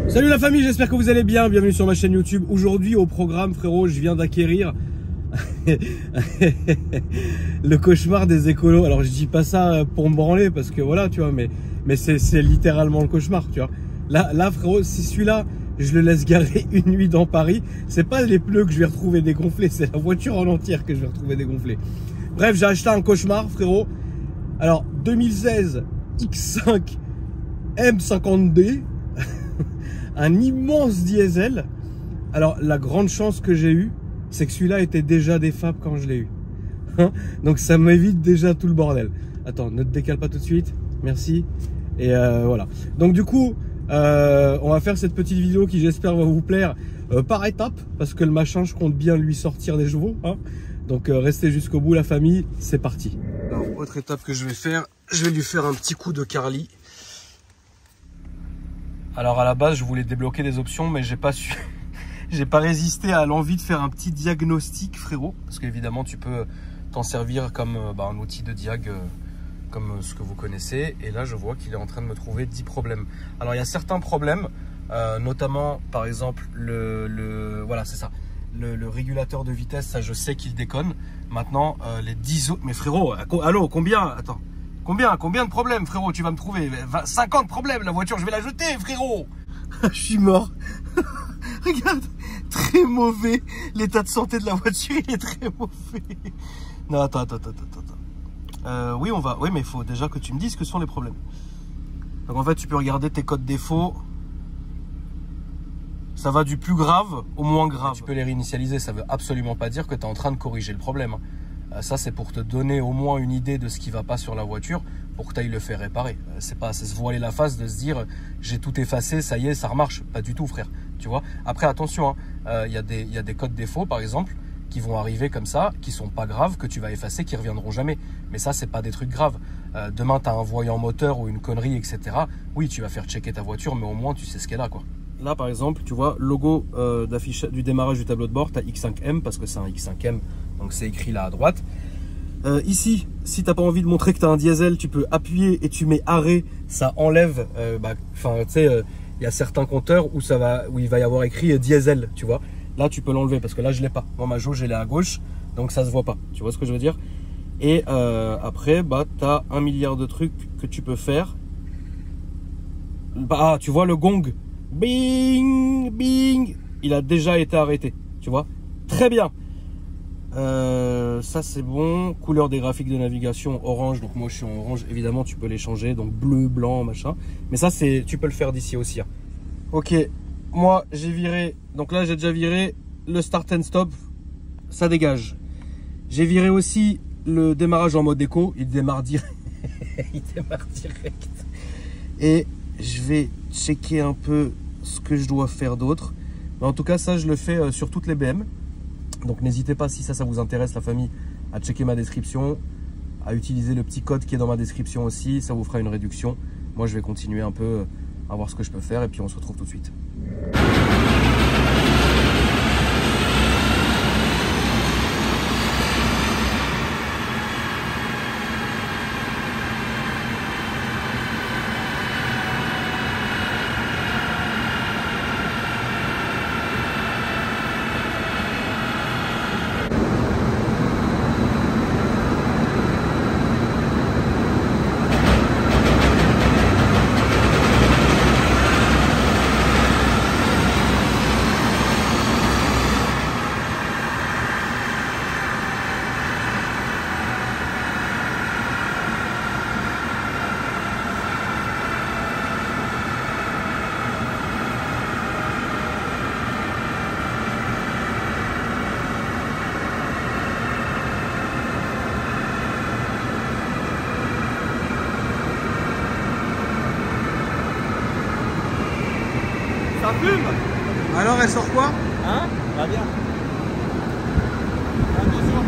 Salut la famille, j'espère que vous allez bien. Bienvenue sur ma chaîne YouTube. Aujourd'hui au programme, frérot, je viens d'acquérir le cauchemar des écolos. Alors je dis pas ça pour me branler parce que voilà, tu vois, mais c'est littéralement le cauchemar, tu vois. Là frérot, si celui-là, je le laisse garer une nuit dans Paris, c'est pas les pneus que je vais retrouver dégonflés, c'est la voiture en entière que je vais retrouver dégonflée. Bref, j'ai acheté un cauchemar, frérot. Alors 2016 X5 M50D, un immense diesel. Alors la grande chance que j'ai eue, c'est que celui-là était déjà défab quand je l'ai eu. Donc ça m'évite déjà tout le bordel. Attends, ne te décale pas tout de suite, merci. Et voilà. Donc du coup, on va faire cette petite vidéo qui j'espère va vous plaire par étapes, parce que le machin, je compte bien lui sortir des chevaux, hein. Donc restez jusqu'au bout la famille, c'est parti. Alors autre étape que je vais faire, je vais lui faire un petit coup de Carly. Alors à la base je voulais débloquer des options, mais j'ai pas su, j'ai pas résisté à l'envie de faire un petit diagnostic, frérot, parce qu'évidemment tu peux t'en servir comme un outil de diag comme ce que vous connaissez. Et là je vois qu'il est en train de me trouver 10 problèmes. Alors il y a certains problèmes, notamment par exemple voilà c'est ça, le régulateur de vitesse, ça je sais qu'il déconne. Maintenant les 10 autres, mais frérot, allô, combien, attends, combien de problèmes, frérot, tu vas me trouver 50 problèmes, la voiture je vais la jeter, frérot. Je suis mort. Regarde, très mauvais, l'état de santé de la voiture, il est très mauvais. Non, attends. Oui, oui, mais il faut déjà que tu me dises que sont les problèmes. Donc en fait, tu peux regarder tes codes défauts. Ça va du plus grave au moins grave. Tu peux les réinitialiser, ça veut absolument pas dire que tu es en train de corriger le problème. Ça, c'est pour te donner au moins une idée de ce qui va pas sur la voiture, pour que tu ailles le faire réparer. C'est pas se voiler la face de se dire j'ai tout effacé, ça y est, ça remarche. Pas du tout, frère. Tu vois. Après, attention, y a des codes défauts, par exemple, qui vont arriver comme ça, qui sont pas graves, que tu vas effacer, qui reviendront jamais. Mais ça, c'est pas des trucs graves. Demain, tu as un voyant moteur ou une connerie, etc. Oui, tu vas faire checker ta voiture, mais au moins, tu sais ce qu'elle a, quoi. Là, par exemple, tu vois, logo d'affichage du démarrage du tableau de bord, tu as X5M, parce que c'est un X5M, donc c'est écrit là à droite. Ici, si tu n'as pas envie de montrer que tu as un diesel, tu peux appuyer et tu mets arrêt, ça enlève, tu sais, il y a certains compteurs où il va y avoir écrit diesel, tu vois. Là, tu peux l'enlever, parce que là, je ne l'ai pas. Moi, ma jauge, elle est à gauche, donc ça se voit pas. Tu vois ce que je veux dire? Et après, tu as 1 milliard de trucs que tu peux faire. Tu vois le gong? Bing, bing, il a déjà été arrêté, tu vois, très bien. Ça c'est bon. Couleur des graphiques de navigation orange, donc moi je suis en orange, évidemment tu peux les changer, donc bleu, blanc, machin, mais ça c'est, tu peux le faire d'ici aussi, hein. Ok, moi j'ai viré, donc là j'ai déjà viré le start and stop, ça dégage. J'ai viré aussi le démarrage en mode éco, il démarre direct. Il démarre direct. Et je vais checker un peu ce que je dois faire d'autre. Mais en tout cas, ça, je le fais sur toutes les BM. Donc, n'hésitez pas, si ça vous intéresse, la famille, à checker ma description, à utiliser le petit code qui est dans ma description aussi. Ça vous fera une réduction. Moi, je vais continuer un peu à voir ce que je peux faire. Et puis, on se retrouve tout de suite. Ça fume. Alors elle sort quoi? Hein? Va bien. Attention.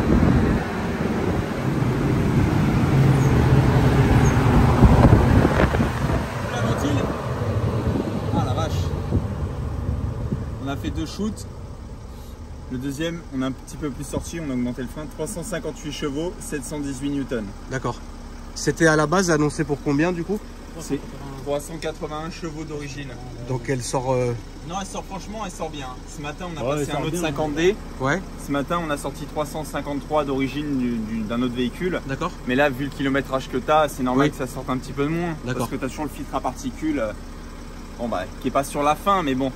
La ventile. Ah la vache. On a fait 2 shoots. Le deuxième, on a un petit peu plus sorti, on a augmenté le frein. 358 chevaux, 718 newtons. D'accord. C'était à la base annoncé pour combien du coup? C'est 381 chevaux d'origine. Donc elle sort... Non, elle sort franchement, elle sort bien. Ce matin, on a passé un autre 50D. Ouais. Ce matin, on a sorti 353 d'origine d'un autre véhicule. D'accord. Mais là, vu le kilométrage que tu as, c'est normal que ça sorte un petit peu de moins. D'accord. Parce que tu as toujours le filtre à particules, bon, bah, qui est pas sur la fin, mais bon.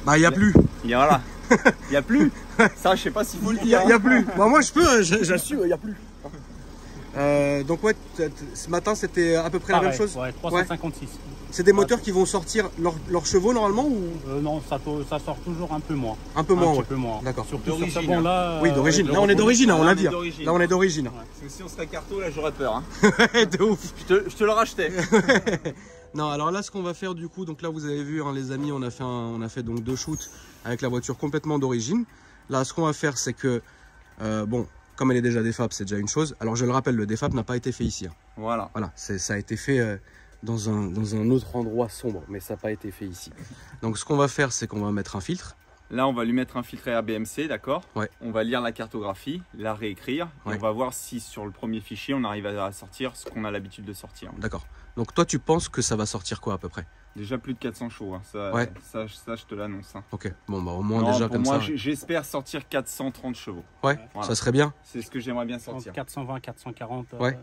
Bah, il n'y a plus. Voilà. Il n'y a plus. Ça, je sais pas s'il faut le dire. Il n'y a plus. Bah, moi, je peux, j'assume, il n'y a plus. Donc ouais, ce matin c'était à peu près pareil, la même chose. Ouais, 356. C'est des moteurs qui vont sortir leurs chevaux normalement ou Non, ça sort toujours un peu moins. un peu moins, Un ouais. petit peu moins. D'accord. Surtout sur ce D'origine. bon-là. Oui, d'origine. Là on est d'origine, on l'a dit. Là on est d'origine. Parce que si on serait carto, là, j'aurais peur. Hein. De ouf. Je te le rachetais. Non, alors là ce qu'on va faire du coup, donc là vous avez vu hein, les amis, on a fait donc 2 shoots avec la voiture complètement d'origine. Là ce qu'on va faire c'est que bon, comme elle est déjà défab, c'est déjà une chose. Alors je le rappelle, le défab n'a pas été fait ici. Hein. Voilà. Voilà, ça a été fait dans un autre endroit sombre, mais ça n'a pas été fait ici. Donc ce qu'on va faire, c'est qu'on va mettre un filtre. Là, on va lui mettre un filtre RBMC, d'accord? Ouais. On va lire la cartographie, la réécrire. Et Ouais. on va voir si sur le premier fichier, on arrive à sortir ce qu'on a l'habitude de sortir. D'accord. Donc toi, tu penses que ça va sortir quoi à peu près? Déjà plus de 400 chevaux, hein. Ça, Ouais. ça, je te l'annonce. Hein. Ok, bon bah au moins Non, déjà pour comme moi, ça. j'espère sortir 430 chevaux. Ouais, Voilà. ça serait bien. C'est ce que j'aimerais bien sortir. 420, 440. Ouais.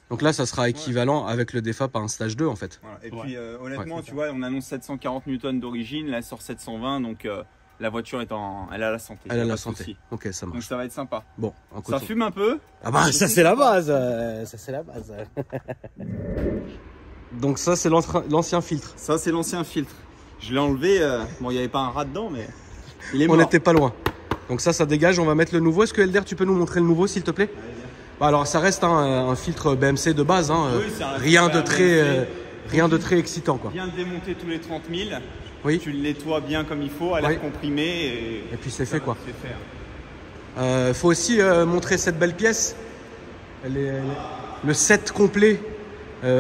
Donc là, ça sera équivalent avec le défab à un stage 2 en fait. Voilà. Et Ouais. puis honnêtement, Ouais, tu vois, on annonce 740 Newton d'origine, là elle sort 720, donc la voiture elle a la santé. Elle y a pas la de santé. souci. Ok, ça Donc marche. ça va être sympa. Bon, on Ça continue. fume un peu. Ah bah ça c'est la base. Ça c'est la base. Donc ça c'est l'ancien filtre. Ça c'est l'ancien filtre. Je l'ai enlevé, bon il n'y avait pas un rat dedans, mais il est On mort. n'était pas loin. Donc ça dégage, on va mettre le nouveau. Est-ce que Elder, tu peux nous montrer le nouveau s'il te plaît? Bah alors ça reste un filtre BMC de base, hein, Oui, c'est un rien filtre de très, BMC. rien de très excitant quoi. Bien démonter tous les 30 000. Oui. Tu le nettoies bien comme il faut, à l'air Oui. comprimé. Et puis c'est ça fait quoi. C'est fait. Faut aussi montrer cette belle pièce, le set complet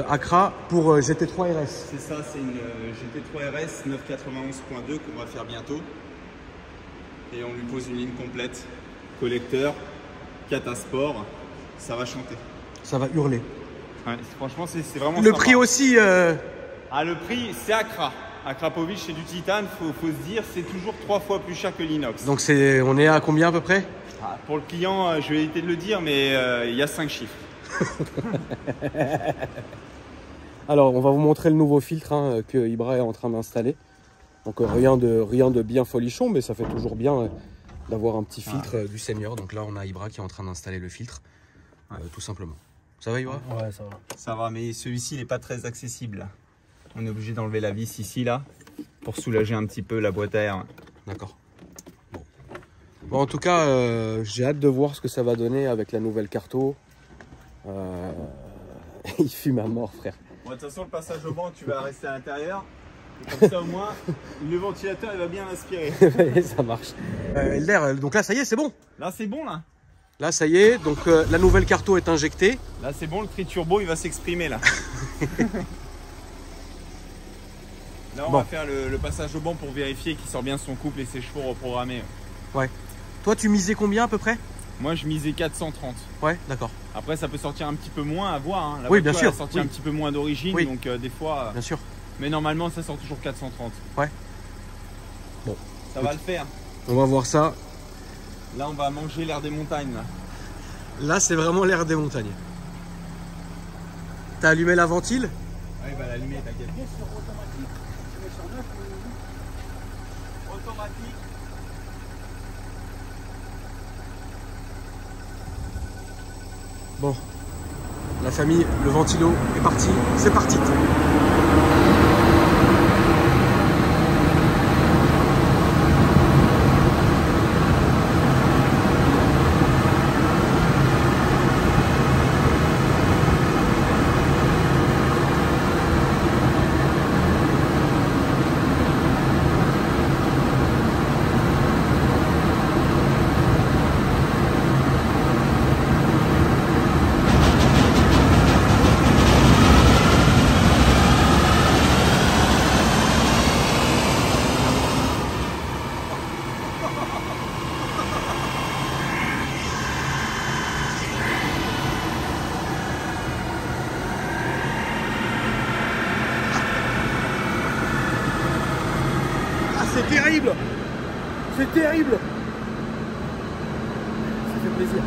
Accra pour GT3 RS. C'est ça, c'est une GT3 RS 991.2 qu'on va faire bientôt. Et on lui pose une ligne complète. Collecteur, Catasport, ça va chanter. Ça va hurler. Ouais, franchement, c'est vraiment Le sympa. prix aussi, Ah, le prix, c'est Accra. À Krapovic, c'est du titane, faut se dire, c'est toujours 3 fois plus cher que l'inox. donc on est à combien à peu près? Ah, pour le client, je vais éviter de le dire, mais il y a 5 chiffres. Alors on va vous montrer le nouveau filtre hein, que Ibra est en train d'installer. Donc rien de bien folichon, mais ça fait toujours bien d'avoir un petit filtre du Seigneur. Donc là on a Ibra qui est en train d'installer le filtre, tout simplement. Ça va Ibra? Ouais, ça va. Ça va, mais celui-ci, il n'est pas très accessible. On est obligé d'enlever la vis ici, là, pour soulager un petit peu la boîte à air. D'accord. Bon, en tout cas, j'ai hâte de voir ce que ça va donner avec la nouvelle carto. Il fume à mort, frère. Bon, de toute façon, le passage au banc, tu vas rester à l'intérieur. Comme ça, au moins, le ventilateur, il va bien aspirer. Ça marche. Elder, donc là, ça y est, c'est bon. Là, c'est bon, là. Là, ça y est. Donc la nouvelle carto est injectée. Là, c'est bon, le tri-turbo, il va s'exprimer, là. Là, on va faire le passage au banc pour vérifier qu'il sort bien son couple et ses chevaux reprogrammés. Ouais. Toi, tu misais combien à peu près? Moi, je misais 430. Ouais, d'accord. Après, ça peut sortir un petit peu moins à voir. Hein. La Oui, voiture, bien sûr. elle a sorti Oui. un petit peu moins d'origine, Oui. donc des fois. Bien sûr. Mais normalement, ça sort toujours 430. Ouais. Bon. Ça va le faire. On va voir ça. Là, on va manger l'air des montagnes. Là. Là, c'est vraiment l'air des montagnes. T'as allumé la ventile? Ouais, il va l'allumer, t'inquiète. Automatique. Bon. La famille, le ventilo est parti. C'est parti. terrible. C'est terrible. Ça fait plaisir.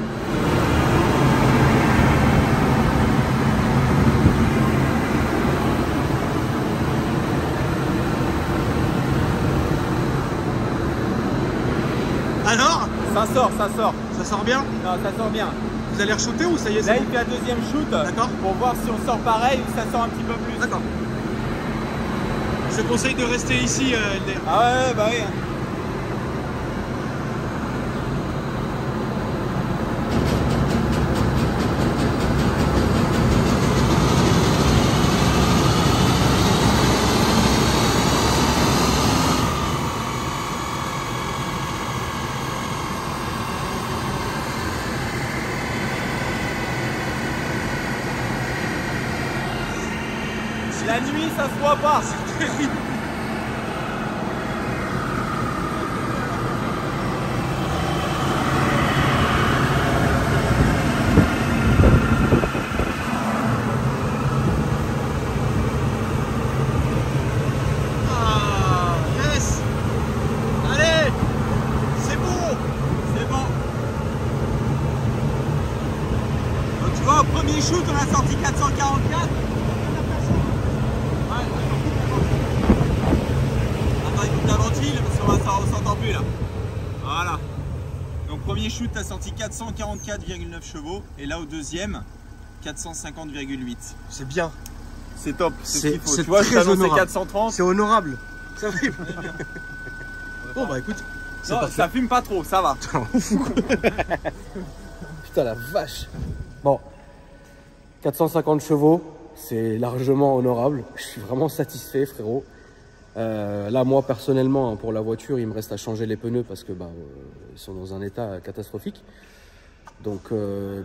Alors? Ça sort, ça sort. Ça sort bien? Non, ça sort bien. Vous allez re-shooter ou ça y est? Là, il fait un deuxième shoot. D'accord. Pour voir si on sort pareil ou ça sort un petit peu plus. D'accord. Je te conseille de rester ici, LDR. Ah ouais, bah oui. La nuit, ça se voit pas. C'est terrible. Ah, yes. Allez, c'est bon. C'est bon. Donc, tu vois, au premier shoot, on a sorti 444. On s'entend plus là. Voilà. Donc premier shoot, tu as sorti 444,9 chevaux et là au deuxième 450,8. C'est bien. C'est top. C'est ce qu'il faut. C'est Tu vois, je très t'annonçais honorable. 430. C'est honorable. Ça va. Bon bah écoute, Non, ça fume pas trop, ça va. Putain la vache. Bon, 450 chevaux, c'est largement honorable. Je suis vraiment satisfait, frérot. Là, moi personnellement, hein, pour la voiture, il me reste à changer les pneus parce que ils sont dans un état catastrophique. Donc,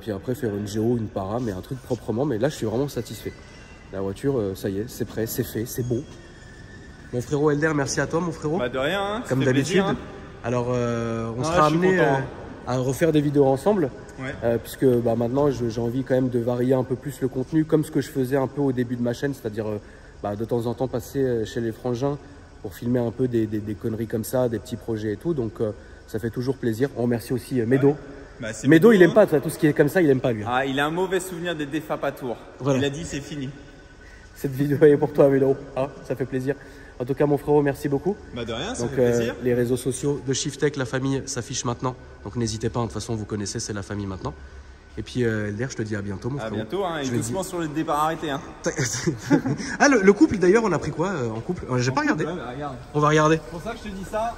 puis après faire une géo, une para, mais un truc proprement. Mais là, je suis vraiment satisfait. La voiture, ça y est, c'est prêt, c'est fait, c'est beau. Mon frérot Elder, merci à toi, mon frérot. Bah de rien, hein, comme d'habitude. Hein. Alors, on sera amené à refaire des vidéos ensemble, ouais. Puisque maintenant, j'ai envie quand même de varier un peu plus le contenu, comme ce que je faisais un peu au début de ma chaîne, c'est-à-dire de temps en temps passer chez les frangins pour filmer un peu des conneries comme ça, des petits projets et tout. Donc, ça fait toujours plaisir. On remercie aussi Médo. Bah, Médo, il aime pas tout ce qui est comme ça, il aime pas lui. Ah, il a un mauvais souvenir des défapes à tour. Voilà. Il a dit c'est fini. Cette vidéo est pour toi, Médo. Ah, ça fait plaisir. En tout cas, mon frérot, merci beaucoup. Bah de rien, ça donc, fait plaisir. Les réseaux sociaux de Shiftech, la famille s'affiche maintenant. Donc n'hésitez pas, de toute façon, vous connaissez, c'est la famille maintenant. Et puis, Elder, je te dis à bientôt, mon frérot. À bientôt, hein, et doucement sur le départ arrêté. Hein. Ah, le couple, d'ailleurs, on a pris quoi en couple? J'ai pas regardé. Ouais, bah, regarde. On va regarder. C'est pour ça que je te dis ça.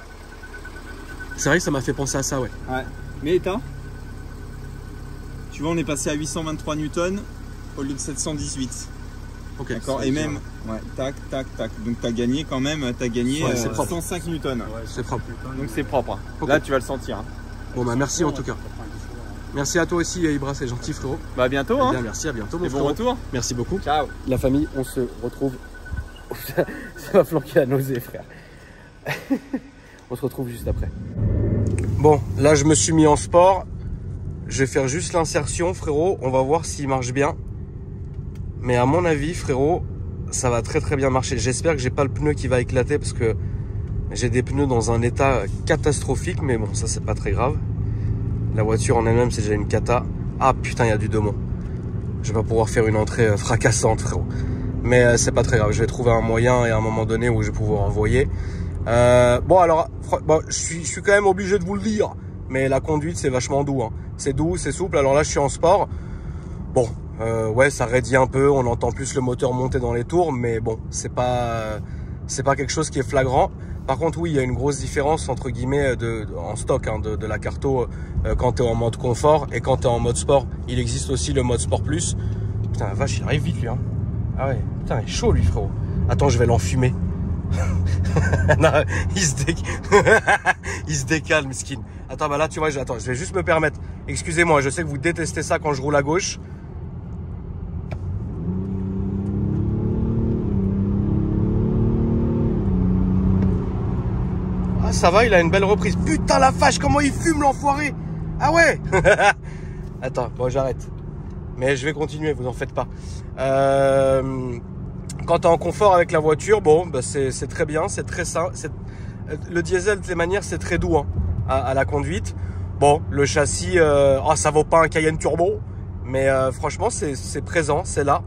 C'est vrai que ça m'a fait penser à ça, ouais. Ouais. Mais éteins. Tu vois, on est passé à 823 newtons au lieu de 718. Ok. D'accord. Et même, ouais, tac, tac, tac. Donc tu as gagné quand même, tu as gagné 105 newtons. Ouais, c'est propre. Donc c'est propre. Okay. Là, tu vas le sentir. Hein. Bon, bah merci en tout cas. Merci à toi aussi, Ibra, c'est gentil, frérot. Bah à bientôt. Hein. Bien, merci, à bientôt, mon frérot. Bon retour. Merci beaucoup. Ciao. La famille, on se retrouve. Ça va flanquer la nausée, frère. On se retrouve juste après. Bon, là, je me suis mis en sport. Je vais faire juste l'insertion, frérot. On va voir s'il marche bien. Mais à mon avis, frérot, ça va très très bien marcher. J'espère que j'ai pas le pneu qui va éclater parce que j'ai des pneus dans un état catastrophique. Mais bon, ça, c'est pas très grave. La voiture en elle-même, c'est déjà une cata. Ah putain, il y a du Demont. Je vais pas pouvoir faire une entrée fracassante, frérot. Mais c'est pas très grave. Je vais trouver un moyen et à un moment donné où je vais pouvoir envoyer. Bon, alors, je suis quand même obligé de vous le dire. Mais la conduite, c'est vachement doux. Hein. C'est doux, c'est souple. Alors là, je suis en sport. Bon, ouais, ça raidit un peu. On entend plus le moteur monter dans les tours. Mais bon, c'est pas quelque chose qui est flagrant. Par contre, oui, il y a une grosse différence entre guillemets en stock hein, de la Carto quand tu es en mode confort et quand tu es en mode sport. Il existe aussi le mode sport plus. Putain, la vache, il arrive vite lui. Hein. Ah ouais, putain, il est chaud lui, frérot. Attends, je vais l'enfumer. Non, il se décale, miskin. Attends, bah là, tu vois, je vais juste me permettre. Excusez-moi, je sais que vous détestez ça quand je roule à gauche. Ça va, il a une belle reprise. Putain la vache, comment il fume l'enfoiré. Ah ouais. Attends, bon j'arrête. Mais je vais continuer, vous en faites pas. Quand tu es en confort avec la voiture, bon, bah c'est très bien, c'est très simple. Le diesel, de toutes les manières, c'est très doux hein, à la conduite. Bon, le châssis, ça vaut pas un Cayenne turbo, mais franchement, c'est présent, c'est là.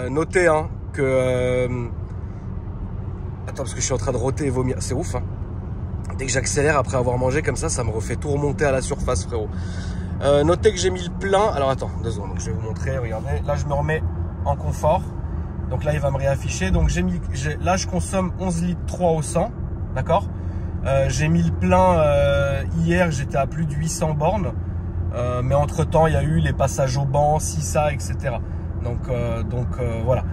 Notez hein, que... Attends, parce que je suis en train de rôter et vomir, c'est ouf. Hein. Dès que j'accélère après avoir mangé comme ça me refait tout remonter à la surface, frérot. Notez que j'ai mis le plein. Alors attends, 2 secondes, je vais vous montrer, regardez. Là, je me remets en confort. Donc là, il va me réafficher. Donc là, je consomme 11 litres 3 au 100, d'accord. J'ai mis le plein hier, j'étais à plus de 800 bornes. Mais entre-temps, il y a eu les passages au banc, ça, etc. Donc voilà.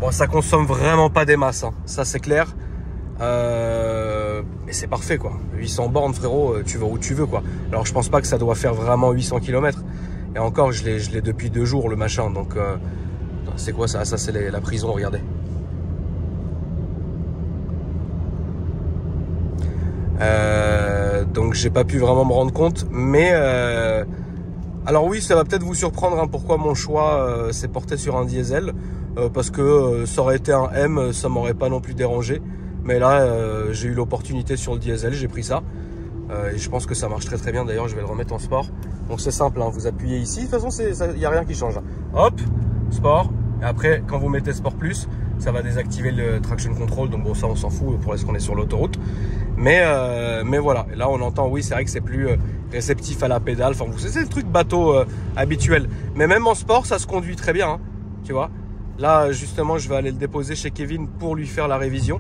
Bon, ça consomme vraiment pas des masses, hein. Ça c'est clair. Mais c'est parfait quoi. 800 bornes, frérot, tu vas où tu veux quoi. Alors je pense pas que ça doit faire vraiment 800 km. Et encore, je l'ai depuis 2 jours le machin. Donc c'est quoi ça? Ça c'est la prison, regardez. Donc j'ai pas pu vraiment me rendre compte. Mais alors oui, ça va peut-être vous surprendre hein, pourquoi mon choix s'est porté sur un diesel. Parce que ça aurait été un M, ça m'aurait pas non plus dérangé. Mais là, j'ai eu l'opportunité sur le diesel, j'ai pris ça. Et je pense que ça marche très très bien. D'ailleurs, je vais le remettre en sport. Donc c'est simple, hein, vous appuyez ici. De toute façon, il n'y a rien qui change. Hop, sport. Et après, quand vous mettez sport plus, ça va désactiver le traction control. Donc bon, ça on s'en fout pour l'instant qu'on est sur l'autoroute. Mais voilà, et là on entend, oui, c'est vrai que c'est plus réceptif à la pédale. Enfin, c'est le truc bateau habituel. Mais même en sport, ça se conduit très bien, hein, tu vois. Là, justement, je vais aller le déposer chez Kevin pour lui faire la révision.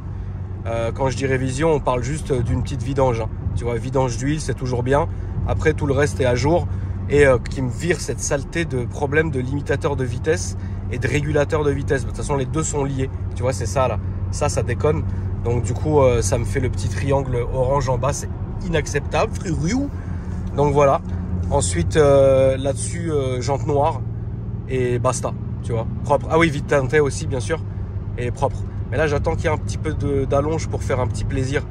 Quand je dis révision, on parle juste d'une petite vidange. Hein. Tu vois, vidange d'huile, c'est toujours bien. Après, tout le reste est à jour. Et qui me vire cette saleté de problème de limitateur de vitesse et de régulateur de vitesse. De toute façon, les deux sont liés. Tu vois, c'est ça là. Ça déconne. Donc du coup, ça me fait le petit triangle orange en bas. C'est inacceptable, frérot. Donc voilà. Ensuite, là-dessus, jante noire. Et basta. Tu vois, propre. Ah oui, vite teinté aussi, bien sûr. Et propre. Mais là, j'attends qu'il y ait un petit peu d'allonge pour faire un petit plaisir.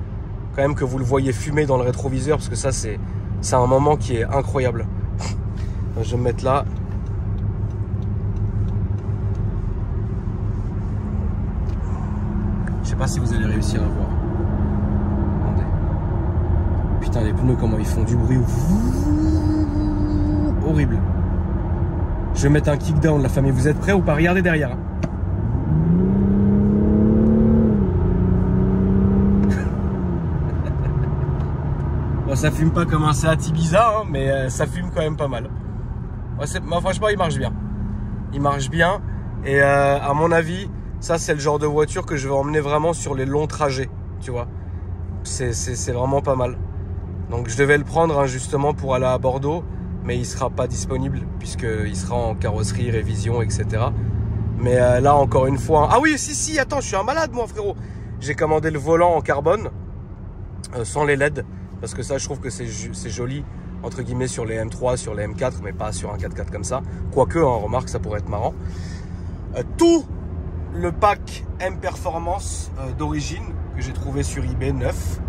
Quand même que vous le voyez fumer dans le rétroviseur. Parce que ça, c'est un moment qui est incroyable. Je vais me mettre là. Je sais pas si vous allez réussir à voir. Attendez. Putain, les pneus, comment ils font du bruit. Horrible. Je vais mettre un kickdown, la famille. Vous êtes prêts ou pas? Regardez derrière. Bon, ça fume pas comme un Seat Ibiza, hein, mais ça fume quand même pas mal. Moi, franchement, il marche bien. Il marche bien. Et à mon avis, ça, c'est le genre de voiture que je vais emmener vraiment sur les longs trajets. Tu vois, c'est vraiment pas mal. Donc, je devais le prendre hein, justement pour aller à Bordeaux. Mais il sera pas disponible puisqu'il sera en carrosserie, révision, etc. Mais là, encore une fois... Ah oui, si, attends, je suis un malade, moi, frérot. J'ai commandé le volant en carbone, sans les LED. Parce que ça, je trouve que c'est joli, entre guillemets, sur les M3, sur les M4, mais pas sur un 4x4 comme ça. Quoique, hein, remarque, ça pourrait être marrant. Tout le pack M Performance d'origine, que j'ai trouvé sur eBay, neuf.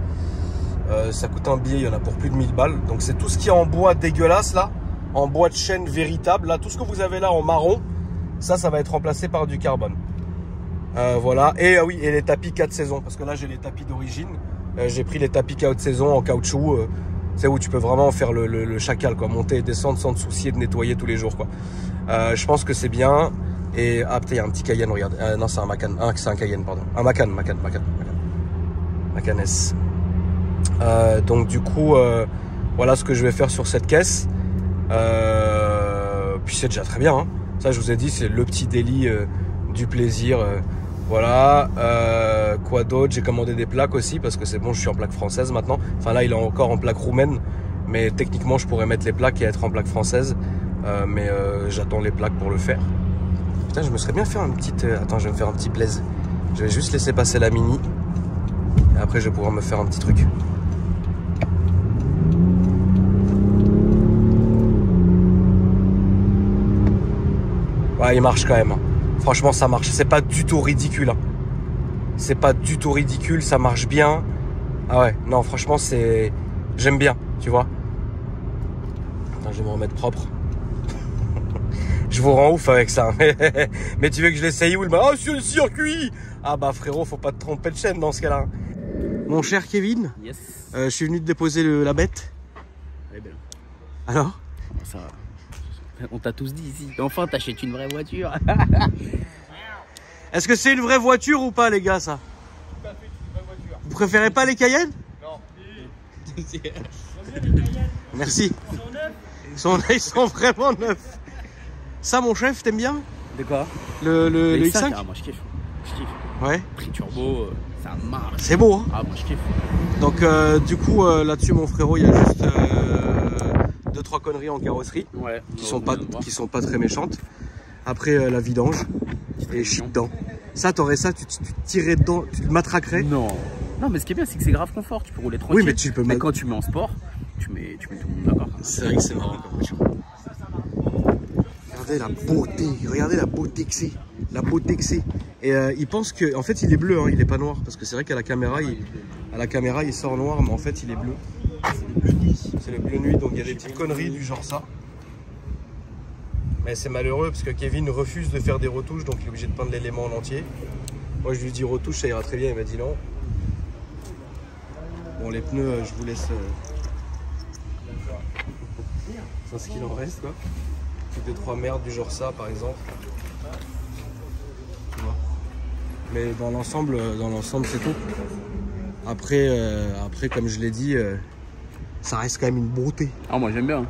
Ça coûte un billet, il y en a pour plus de 1000 balles. Donc c'est tout ce qui est en bois dégueulasse là, en bois de chêne véritable. Là, tout ce que vous avez là en marron, ça va être remplacé par du carbone. Voilà. Et oui, et les tapis 4 saisons. Parce que là, j'ai les tapis d'origine. J'ai pris les tapis 4 saisons en caoutchouc. C'est où tu peux vraiment faire le chacal, quoi. Monter et descendre sans te soucier de nettoyer tous les jours, quoi. Je pense que c'est bien. Et ah putain, il y a un petit Cayenne, regarde. Non, c'est un Macan. C'est un Cayenne, pardon. Un Macan. Macan S. Donc du coup voilà ce que je vais faire sur cette caisse. Puis c'est déjà très bien hein. Ça je vous ai dit, c'est le petit délit du plaisir. Voilà. Quoi d'autre? J'ai commandé des plaques aussi parce que c'est bon, je suis en plaque française maintenant. Enfin là il est encore en plaque roumaine, mais techniquement je pourrais mettre les plaques et être en plaque française. Mais j'attends les plaques pour le faire. Putain, je me serais bien fait un petit... Attends, je vais me faire un petit blaze. Je vais juste laisser passer la Mini. Et après je vais pouvoir me faire un petit truc. Ouais, il marche quand même. Franchement, ça marche. C'est pas du tout ridicule. Hein. C'est pas du tout ridicule. Ça marche bien. Ah ouais, non, franchement, c'est... J'aime bien, tu vois. Attends, je vais me remettre propre. Je vous rends ouf avec ça. Mais tu veux que je l'essaye où? Ah, sur le circuit! Ah bah frérot, faut pas te tromper de chaîne dans ce cas-là. Mon cher Kevin, Yes. je suis venu te déposer la bête. Elle est belle. Alors? Ça, on t'a tous dit ici. Enfin, t'achètes une vraie voiture. Est-ce que c'est une vraie voiture ou pas, les gars, ça? Tout à fait, c'est une vraie voiture. Vous préférez pas les Cayennes? Non. Merci. Ils sont vraiment neufs. Ça, mon chef, t'aimes bien? De quoi? Le X5? Ah, moi je kiffe. Je kiffe. Ouais. Prix turbo, ça marche. C'est beau, hein? Ah, moi je kiffe. Donc, du coup, là-dessus, mon frérot, il y a juste 2-3 conneries en carrosserie Ouais. qui sont pas très méchantes. Après, la vidange et shit dedans. Ça, t'aurais ça, tu te tirais dedans, tu te matraquerais. Non. Non, mais ce qui est bien, c'est que c'est grave confort. Tu peux rouler tranquille. Oui, mais tu peux Mais quand tu mets en sport, tu mets tout le monde d'accord. C'est vrai que c'est marrant comme voiture. Regardez la beauté que c'est. La beauté que c'est. Et il pense que, en fait, il est bleu, hein, il est pas noir. Parce que c'est vrai qu'à la caméra, il sort noir, mais en fait, il est bleu. C'est le bleu nuit, donc il y a des petites conneries du genre ça. Mais c'est malheureux parce que Kevin refuse de faire des retouches, donc il est obligé de peindre l'élément en entier. Moi, je lui dis retouche, ça ira très bien. Il m'a dit non. Bon, les pneus, je vous laisse. C'est ce qu'il en reste, quoi. 2-3 merdes du genre ça, par exemple. Tu vois. Mais dans l'ensemble, c'est tout. Après, comme je l'ai dit, ça reste quand même une beauté. Ah, moi j'aime bien.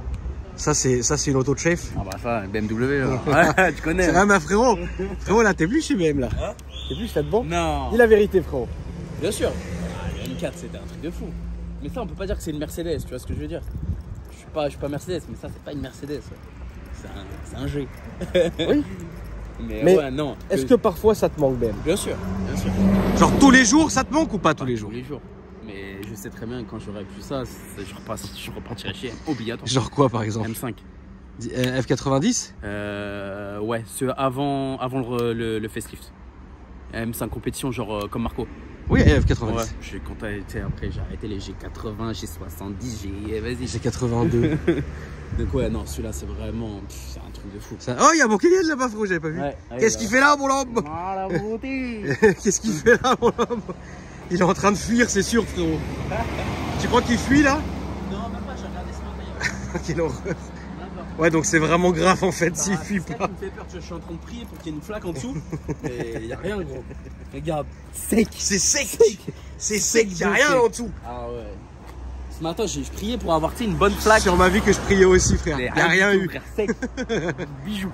Ça, c'est une auto de chef. Ah, bah ça, BMW, là. Ouais, tu connais. C'est vrai, mais frérot. Frérot, là, t'es plus chez BM, là. Hein? T'es plus chez bon? Non. Dis la vérité, frérot. Bien sûr. Ah, le M4, c'était un truc de fou. Mais ça, on peut pas dire que c'est une Mercedes, tu vois ce que je veux dire? Je suis pas Mercedes, mais ça, c'est pas une Mercedes. C'est un G. Oui. Mais ouais, non. Est-ce que parfois ça te manque, BM? Bien sûr, bien sûr. Genre tous les jours, ça te manque ou pas tous les jours? Tous les jours. Mais je sais très bien que quand j'aurais pu ça, je repartirais chez M, obligatoire. Genre quoi, par exemple? M5. F90? Ouais, avant le facelift. M5 compétition, genre comme Marco. Oui, F90. Ouais, quand t'as été après, j'ai arrêté les G80, G70, vas-y. G82. Donc ouais, non, celui-là, c'est vraiment, c'est un truc de fou. Oh, il y a mon Kylian là-bas, frérot, j'avais pas vu. Ouais, qu'est-ce qu'il fait là, mon homme? Ah, la beauté. Qu'est-ce qu'il fait là, mon homme? Il est en train de fuir, c'est sûr, frérot. Tu crois qu'il fuit là? Non, même pas, j'ai regardé ce matin. Quelle horreur. Ouais, donc c'est vraiment grave en fait s'il fuit pas. C'est ça qui me fait peur, je suis en train de prier pour qu'il y ait une flaque en dessous. Mais il n'y a rien, gros. Regarde, sec. C'est sec. C'est sec, il n'y a rien en dessous. Ah ouais. Ce matin, j'ai prié pour avoir une bonne flaque. Sur ma vie que je priais aussi, frère. Il n'y a rien eu. Frère, sec. Bijou.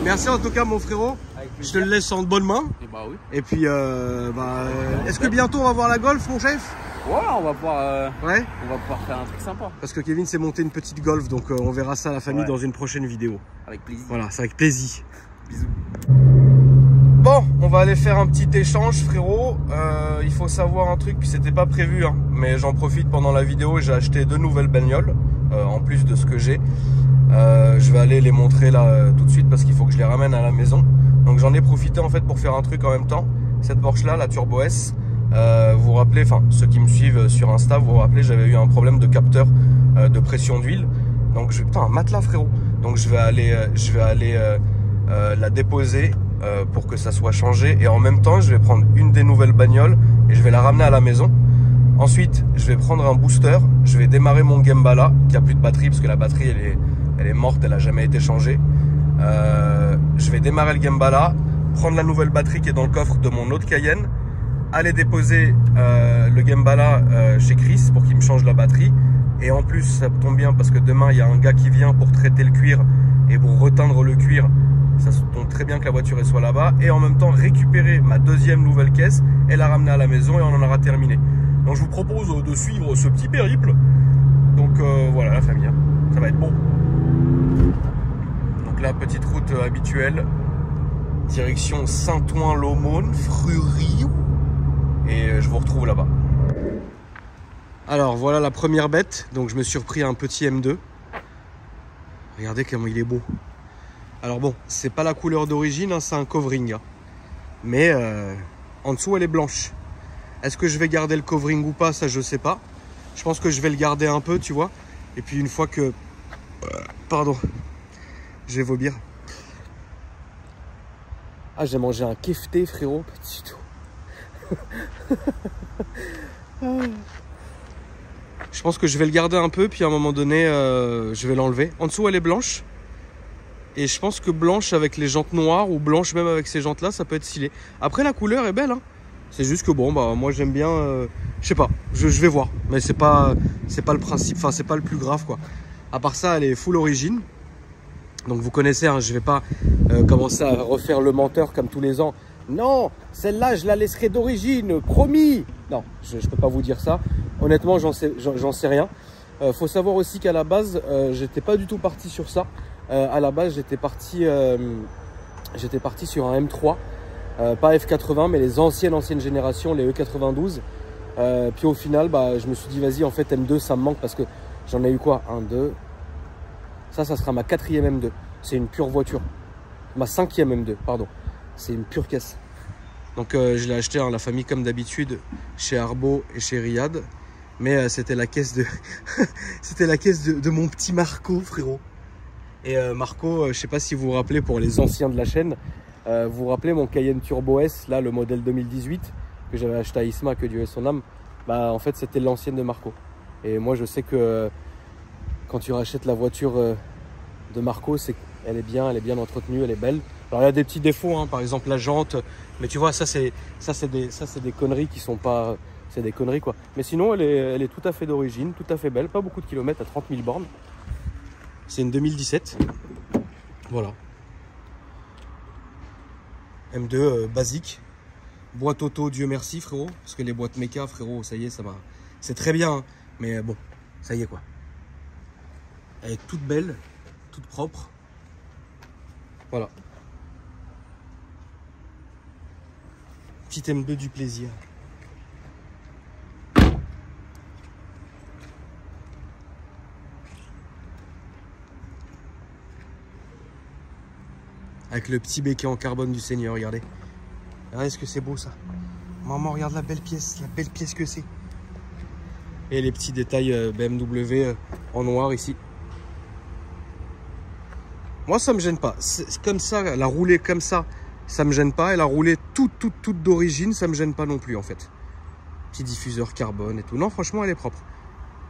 Merci en tout cas, mon frérot. Je te le laisse en de bonnes mains. Et bah oui. Et puis, est-ce que bientôt on va voir la Golf, mon chef? Ouais, on va pouvoir faire un truc sympa. Parce que Kevin s'est monté une petite Golf, donc on verra ça à la famille dans une prochaine vidéo. Avec plaisir. Voilà, c'est avec plaisir. Bisous. Bon, on va aller faire un petit échange, frérot. Il faut savoir un truc, c'était pas prévu, hein, mais j'en profite pendant la vidéo. J'ai acheté 2 nouvelles bagnoles, en plus de ce que j'ai. Je vais aller les montrer là tout de suite parce qu'il faut que je les ramène à la maison. Donc j'en ai profité en fait pour faire un truc en même temps. Cette Porsche là, la Turbo S. Vous vous rappelez, enfin ceux qui me suivent sur Insta, vous vous rappelez, j'avais eu un problème de capteur de pression d'huile. Donc putain, un matelas, frérot. Donc je vais aller la déposer pour que ça soit changé. Et en même temps, je vais prendre une des nouvelles bagnoles et je vais la ramener à la maison. Ensuite, je vais prendre un booster. Je vais démarrer mon Gembala qui a plus de batterie parce que la batterie elle est morte, elle a jamais été changée. Je vais démarrer le Gembala, prendre la nouvelle batterie qui est dans le coffre de mon autre Cayenne, aller déposer le Gembala chez Chris pour qu'il me change la batterie. Et en plus, ça tombe bien parce que demain, il y a un gars qui vient pour traiter le cuir et pour reteindre le cuir. Ça tombe très bien que la voiture soit là-bas. Et en même temps, récupérer ma deuxième nouvelle caisse et la ramener à la maison et on en aura terminé. Donc je vous propose de suivre ce petit périple. Donc voilà la famille, hein. Ça va être bon. Donc la petite route habituelle. Direction Saint-Ouen-l'Aumône, Frury. Et je vous retrouve là-bas. Alors voilà la première bête. Donc je me suis repris un petit M2. Regardez comment il est beau. Alors bon, c'est pas la couleur d'origine, hein, c'est un covering. Hein. Mais en dessous elle est blanche. Est-ce que je vais garder le covering ou pas, ça je sais pas. Je pense que je vais le garder un peu, tu vois. Et puis une fois que... Pardon. Je vais vomir. Ah, j'ai mangé un kefté, frérot. Petit tout. Je pense que je vais le garder un peu, puis à un moment donné, je vais l'enlever. En dessous, elle est blanche. Et je pense que blanche avec les jantes noires ou blanche même avec ces jantes-là, ça peut être stylé. Après, la couleur est belle, hein. C'est juste que bon, bah moi j'aime bien, je sais pas, je vais voir. Mais c'est pas le principe, enfin c'est pas le plus grave quoi. À part ça, elle est full origine. Donc vous connaissez, hein, je vais pas commencer à refaire le menteur comme tous les ans. Non, celle-là je la laisserai d'origine, promis. Non, je peux pas vous dire ça. Honnêtement, j'en sais rien. Faut savoir aussi qu'à la base, j'étais pas du tout parti sur ça. À la base, j'étais parti sur un M3. Pas F80 mais les anciennes générations, les E92. Puis au final bah, je me suis dit vas-y en fait M2 ça me manque parce que j'en ai eu quoi, 1, 2. Ça sera ma 4e M2. C'est une pure voiture. Ma 5e M2 pardon. C'est une pure caisse. Donc je l'ai acheté la famille comme d'habitude chez Arbo et chez Riyad. Mais c'était la caisse de c'était la caisse de mon petit Marco frérot. Et Marco, je sais pas si vous vous rappelez pour les anciens de la chaîne. Vous vous rappelez mon Cayenne Turbo S, là le modèle 2018 que j'avais acheté à Isma, que Dieu ait son âme. Bah en fait c'était l'ancienne de Marco. Et moi je sais que quand tu rachètes la voiture de Marco, c'est qu'elle est bien entretenue, elle est belle. Alors il y a des petits défauts, hein, par exemple la jante, mais tu vois ça c'est des conneries qui sont pas, c'est des conneries quoi. Mais sinon elle est tout à fait d'origine, tout à fait belle, pas beaucoup de kilomètres, à 30 000 bornes. C'est une 2017. Voilà. M2 basique, boîte auto, Dieu merci frérot, parce que les boîtes méca frérot, ça y est, ça va, c'est très bien, hein, mais bon, ça y est quoi. Elle est toute belle, toute propre, voilà. Petite M2 du plaisir. Avec le petit béquet en carbone du Seigneur, regardez. Regardez ce que c'est beau ça. Maman, regarde la belle pièce que c'est. Et les petits détails BMW en noir ici. Moi ça me gêne pas. C'est comme ça, la rouler comme ça me gêne pas. Et la rouler toute d'origine, ça me gêne pas non plus en fait. Petit diffuseur carbone et tout. Non, franchement elle est propre.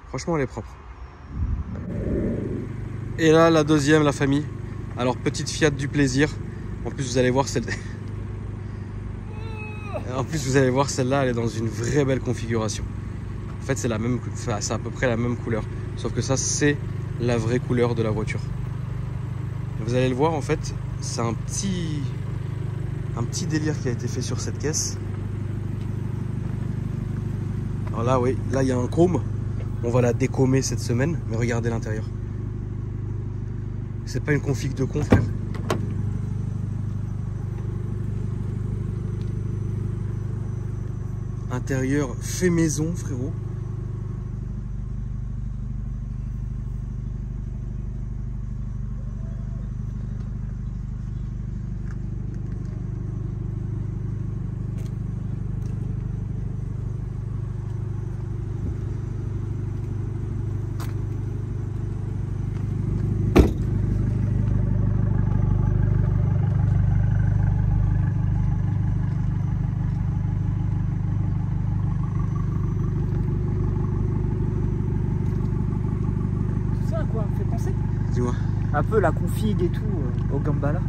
Franchement elle est propre. Et là la deuxième, la famille. Alors petite Fiat du plaisir. En plus vous allez voir celle-là, elle est dans une vraie belle configuration. En fait c'est la même, c'est à peu près la même couleur. Sauf que ça c'est la vraie couleur de la voiture. Vous allez le voir en fait, c'est un petit délire qui a été fait sur cette caisse. Alors là oui, là il y a un chrome. On va la décromer cette semaine, mais regardez l'intérieur. C'est pas une config de con, frère. Intérieur fait maison, frérot. Un peu la config et tout au Gambala.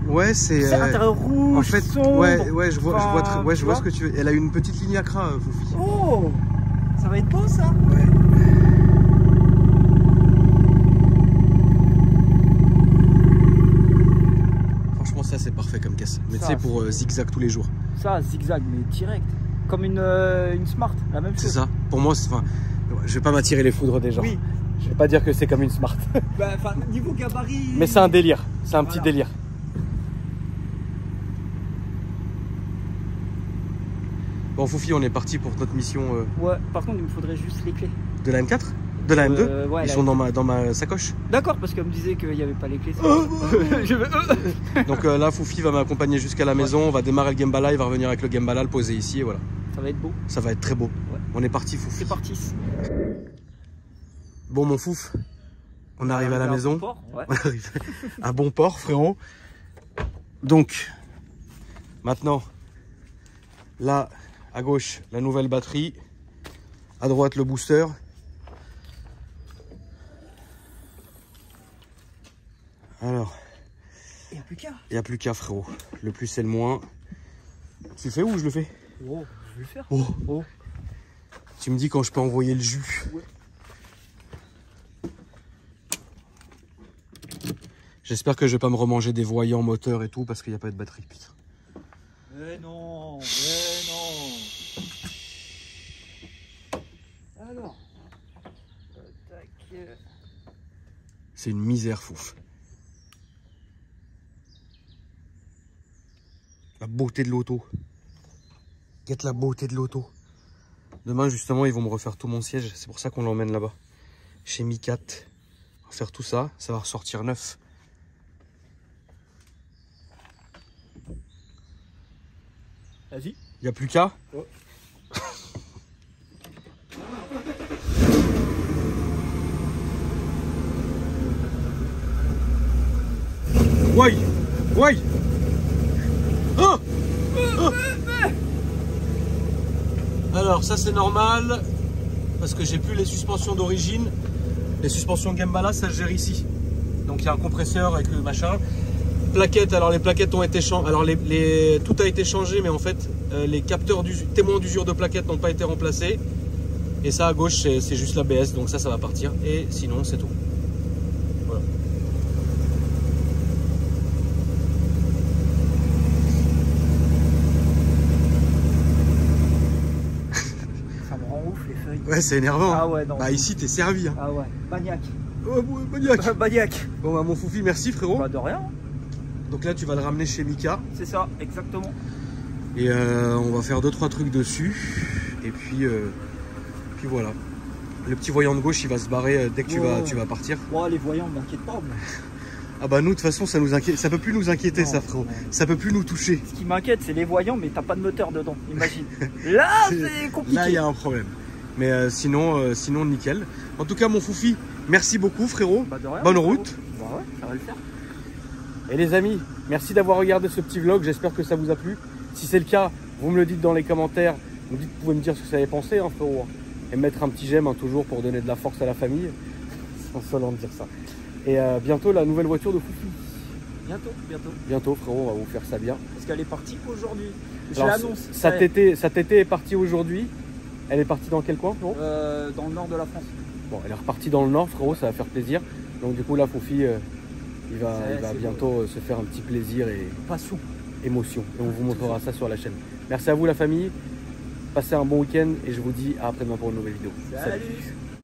Ouais, c'est intérieur rouge. En fait, sombre, ouais, je vois ce que tu veux. Elle a une petite ligne Acra, Foufi. Oh, ça va être beau ça. Ouais. Franchement, ça c'est parfait comme caisse. Mais tu sais, pour zigzag tous les jours. Ça, zigzag, mais direct. Comme une Smart, la même chose. C'est ça. Pour moi, enfin, je vais pas m'attirer les foudres des gens. Oui. Je vais pas dire que c'est comme une Smart. Bah, niveau gabarit. Mais c'est un délire. C'est un petit délire. Bon, Foufi, on est parti pour notre mission. Ouais, par contre, il me faudrait juste les clés. De la M4 ? De la M2 ouais, Ils sont dans ma sacoche. D'accord, parce qu'elle me disait qu'il n'y avait pas les clés. Donc là, Foufi va m'accompagner jusqu'à la maison. On va démarrer le Gembala. Il va revenir avec le Gembala, le poser ici et voilà. Ça va être beau. Ça va être très beau. Ouais. On est parti, Foufi. C'est parti. Bon, mon Fouf, on arrive à la maison. Bon port, ouais. On arrive à bon port, frérot. Donc, maintenant, Là, à gauche, la nouvelle batterie. À droite, le booster. Alors, Il n'y a plus qu'à. il n'y a plus qu'à, frérot. Le plus, c'est le moins. Tu le fais où je le fais? Oh, je vais le faire. Oh. Oh. Tu me dis quand je peux envoyer le jus. Ouais. J'espère que je vais pas me remanger des voyants moteurs et tout parce qu'il n'y a pas de batterie, putain. Mais non, mais non. Alors. Tac. C'est une misère, fouf. La beauté de l'auto. Guette la beauté de l'auto. Demain, justement, ils vont me refaire tout mon siège. C'est pour ça qu'on l'emmène là-bas. Chez Micat. On va faire tout ça. Ça va ressortir neuf. Vas-y. Il n'y a plus qu'à. Oh. Ouais. Ouais. Oh. Oh. Alors ça c'est normal parce que j'ai plus les suspensions d'origine. Les suspensions Gembala ça se gère ici. Donc il y a un compresseur avec le machin. Plaquettes, alors les plaquettes ont été changées. Alors tout a été changé, mais en fait les capteurs témoins d'usure de plaquettes n'ont pas été remplacés. Et ça à gauche c'est juste l'ABS, donc ça va partir. Et sinon c'est tout. Voilà. Ça me rend ouf les feuilles. Ouais, c'est énervant. Ah ouais, non. Bah ici t'es servi. Hein. Ah ouais, maniaque. Oh, ouais, maniaque. Maniaque. Bon bah mon foufi, merci frérot. Bah de rien. Donc là tu vas le ramener chez Mika. C'est ça, exactement. Et on va faire 2-3 trucs dessus. Et puis voilà. Le petit voyant de gauche il va se barrer dès que tu vas partir. Bon, les voyants, m'inquiète pas. Mais... Ah bah nous de toute façon ça nous inquiète. Ça peut plus nous inquiéter, Non, ça frérot. non. Ça peut plus nous toucher. Ce qui m'inquiète, c'est les voyants, mais t'as pas de moteur dedans, imagine. Là, c'est compliqué. Là il y a un problème. Mais sinon nickel. En tout cas mon foufi, merci beaucoup frérot. Bah de rien, Bonne frérot. route. Bah ouais, ça va le faire. Et les amis, merci d'avoir regardé ce petit vlog. J'espère que ça vous a plu. Si c'est le cas, vous me le dites dans les commentaires. Vous pouvez me dire ce que vous avez pensé, hein, frérot. Et mettre un petit j'aime hein, toujours pour donner de la force à la famille. C'est insolent de dire ça. Et bientôt la nouvelle voiture de Foufi. Bientôt, bientôt. Bientôt frérot, on va vous faire ça bien. Parce qu'elle est partie aujourd'hui. Je Alors, l'annonce. Sa TT est partie aujourd'hui. Elle est partie dans quel coin frérot? Dans le nord de la France. Bon, elle est repartie dans le nord frérot, ça va faire plaisir. Donc du coup là Foufi, il va bientôt se faire un petit plaisir et Passion. émotion. Et on vous montrera ça sur la chaîne. Merci à vous la famille. Passez un bon week-end et je vous dis à après-demain pour une nouvelle vidéo. Salut.